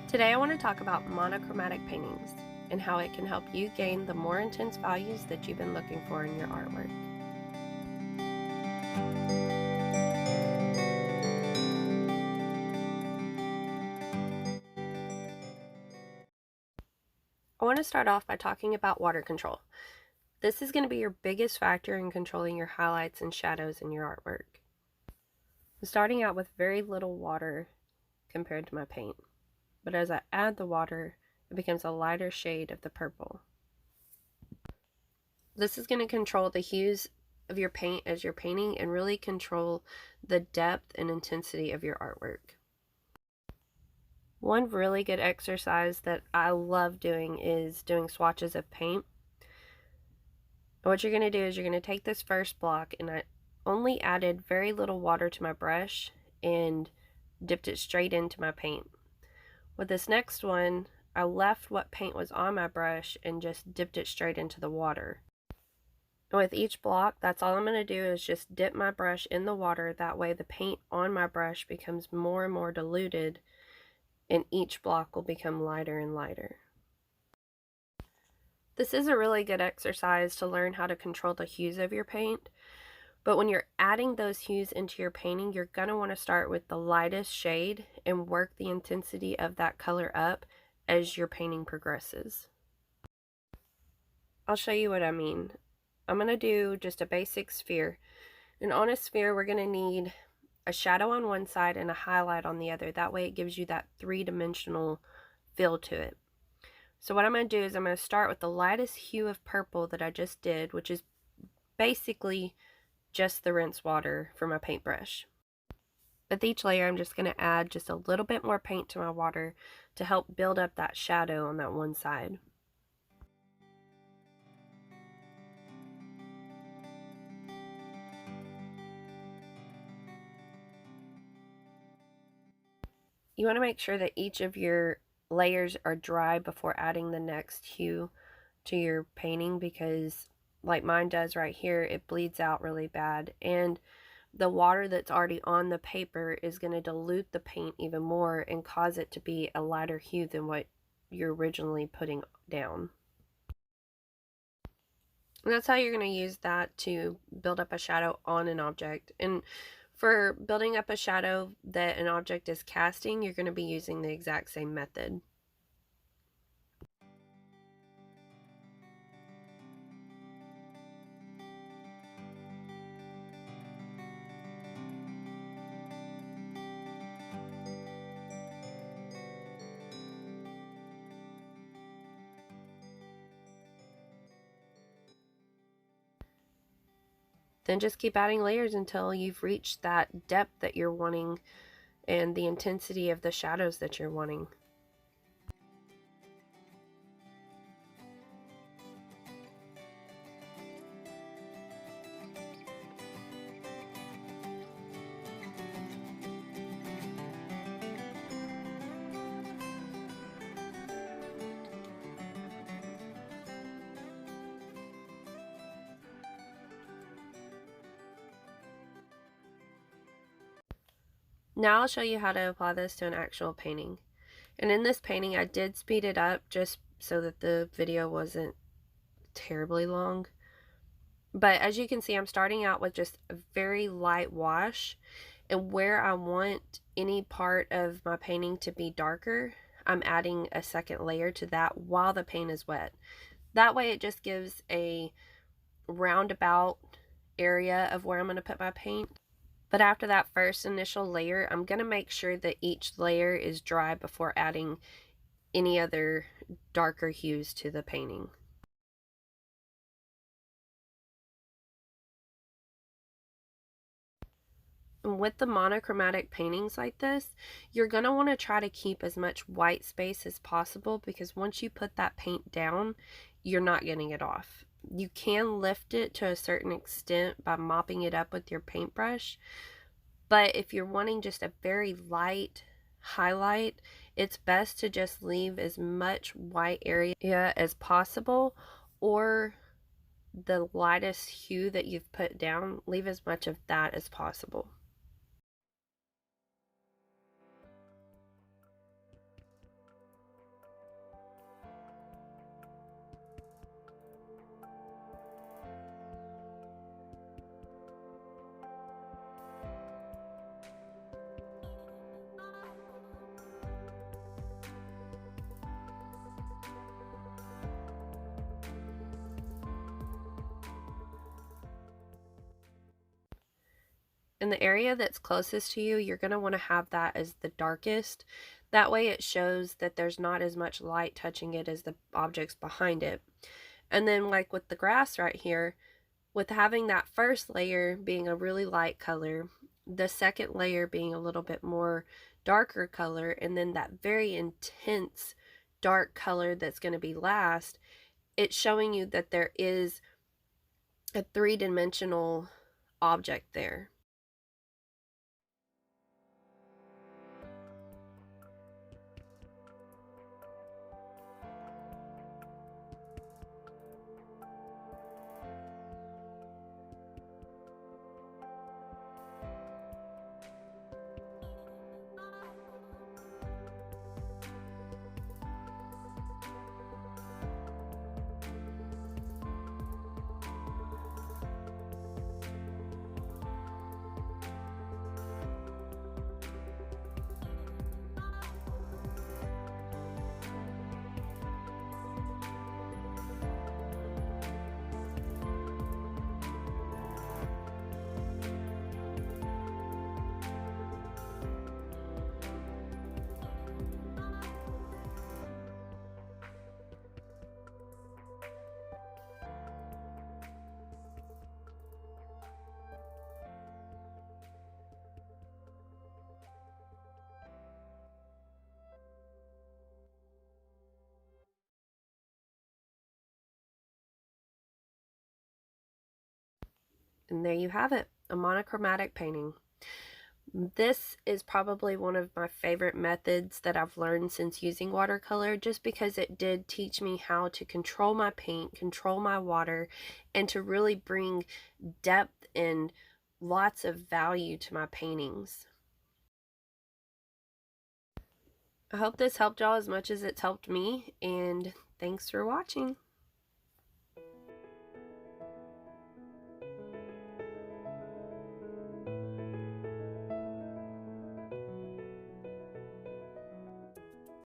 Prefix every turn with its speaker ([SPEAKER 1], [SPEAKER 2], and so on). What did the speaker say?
[SPEAKER 1] Today I want to talk about monochromatic paintings and how it can help you gain the more intense values that you've been looking for in your artwork. I want to start off by talking about water control. This is going to be your biggest factor in controlling your highlights and shadows in your artwork. I'm starting out with very little water compared to my paint, but as I add the water, it becomes a lighter shade of the purple. This is going to control the hues of your paint as you're painting and really control the depth and intensity of your artwork. One really good exercise that I love doing is doing swatches of paint. What you're going to do is you're going to take this first block, and I only added very little water to my brush and dipped it straight into my paint. With this next one, I left what paint was on my brush and just dipped it straight into the water. And with each block, that's all I'm going to do is just dip my brush in the water. That way the paint on my brush becomes more and more diluted, and each block will become lighter and lighter. This is a really good exercise to learn how to control the hues of your paint, but when you're adding those hues into your painting, you're going to want to start with the lightest shade and work the intensity of that color up as your painting progresses. I'll show you what I mean. I'm going to do just a basic sphere, and on a sphere we're going to need a shadow on one side and a highlight on the other. That way it gives you that three-dimensional feel to it. So what I'm going to do is I'm going to start with the lightest hue of purple that I just did, which is basically just the rinse water for my paintbrush. With each layer, I'm just going to add just a little bit more paint to my water to help build up that shadow on that one side. You want to make sure that each of your layers are dry before adding the next hue to your painting, because like mine does right here, it bleeds out really bad, and the water that's already on the paper is going to dilute the paint even more and cause it to be a lighter hue than what you're originally putting down. And that's how you're going to use that to build up a shadow on an object. And for building up a shadow that an object is casting, you're going to be using the exact same method. Then just keep adding layers until you've reached that depth that you're wanting and the intensity of the shadows that you're wanting. Now I'll show you how to apply this to an actual painting. And in this painting, I did speed it up just so that the video wasn't terribly long. But as you can see, I'm starting out with just a very light wash, and where I want any part of my painting to be darker, I'm adding a second layer to that while the paint is wet. That way it just gives a roundabout area of where I'm going to put my paint. But after that first initial layer, I'm going to make sure that each layer is dry before adding any other darker hues to the painting. And with the monochromatic paintings like this, you're going to want to try to keep as much white space as possible, because once you put that paint down, you're not getting it off. You can lift it to a certain extent by mopping it up with your paintbrush, but if you're wanting just a very light highlight, it's best to just leave as much white area as possible, or the lightest hue that you've put down, leave as much of that as possible. In the area that's closest to you, you're going to want to have that as the darkest. That way it shows that there's not as much light touching it as the objects behind it. And then like with the grass right here, with having that first layer being a really light color, the second layer being a little bit more darker color, and then that very intense dark color that's going to be last, it's showing you that there is a three-dimensional object there. And there you have it, a monochromatic painting. This is probably one of my favorite methods that I've learned since using watercolor, just because it did teach me how to control my paint, control my water, and to really bring depth and lots of value to my paintings. I hope this helped y'all as much as it's helped me, and thanks for watching.